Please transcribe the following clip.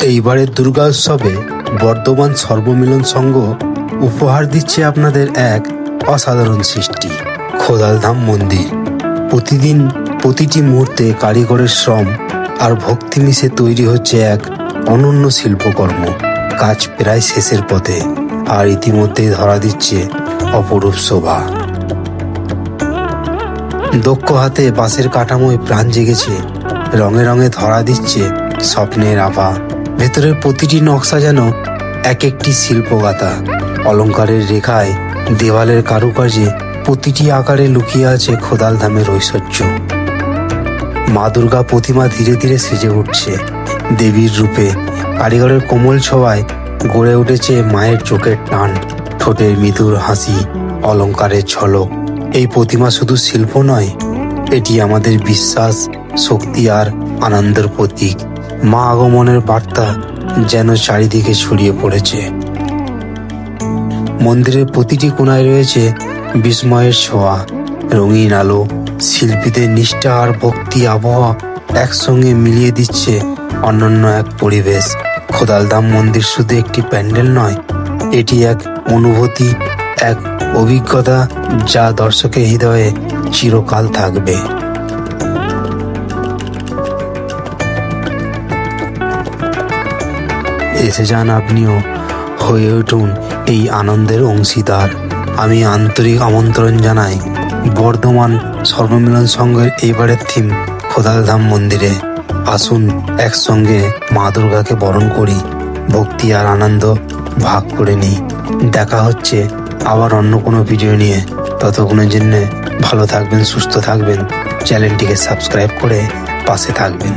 এইবারের দুর্গা উৎসবে বর্ধমান সর্বমিলন সংঘ উপহার দিচ্ছে আপনাদের এক অসাধারণ সৃষ্টি, খোদালধাম মন্দির। প্রতিদিন প্রতিটি মুহূর্তে কারিগরের শ্রম আর ভক্তি মিশে তৈরি হচ্ছে এক অনন্য শিল্পকর্ম। কাজ প্রায় শেষের পথে, আর ইতিমধ্যেই ধরা দিচ্ছে অপরূপ শোভা। দক্ষ হাতে বাঁশের কাঠামোয় প্রাণ জেগেছে, রঙে রঙে ধরা দিচ্ছে স্বপ্নের আভা। ভেতরের প্রতিটি নকশা যেন এক একটি শিল্পগাথা। অলঙ্কারের রেখায়, দেওয়ালের কারুকার্যে, প্রতিটি আকারে লুকিয়ে আছে খোদালধামের ঐশ্বর্য। মা দুর্গা প্রতিমা ধীরে ধীরে সেজে উঠছে দেবীর রূপে। কারিগরের কোমল ছোঁয়ায় গড়ে উঠেছে মায়ের চোখের টান, ঠোঁটের মৃদুর হাসি, অলঙ্কারের ঝলক। এই প্রতিমা শুধু শিল্প নয়, এটি আমাদের বিশ্বাস, শক্তি আর আনন্দের প্রতীক। মা আগমনের বার্তা যেন চারিদিকে ছড়িয়ে পড়েছে। মন্দিরের প্রতিটি কোণায় রয়েছে বিস্ময়ের ছোঁয়া, রঙিন আলো, শিল্পীদের নিষ্ঠা আর ভক্তি আবহাওয়া একসঙ্গে মিলিয়ে দিচ্ছে অনন্য এক পরিবেশ। খোদালধাম মন্দির শুধু একটি প্যান্ডেল নয়, এটি এক অনুভূতি, এক অভিজ্ঞতা যা দর্শকের হৃদয়ে চিরকাল থাকবে। এসে যান আপনিও, হয়ে উঠুন এই আনন্দের অংশীদার। আমি আন্তরিক আমন্ত্রণ জানাই বর্ধমান সর্বমিলন সংঘের এইবারের থিম খোদালধাম মন্দিরে। আসুন একসঙ্গে মা দুর্গাকে বরণ করি, ভক্তি আর আনন্দ ভাগ করে নিই। দেখা হচ্ছে আবার অন্য কোনো ভিডিও নিয়ে। ততক্ষণের জন্য ভালো থাকবেন, সুস্থ থাকবেন, চ্যানেলটিকে সাবস্ক্রাইব করে পাশে থাকবেন।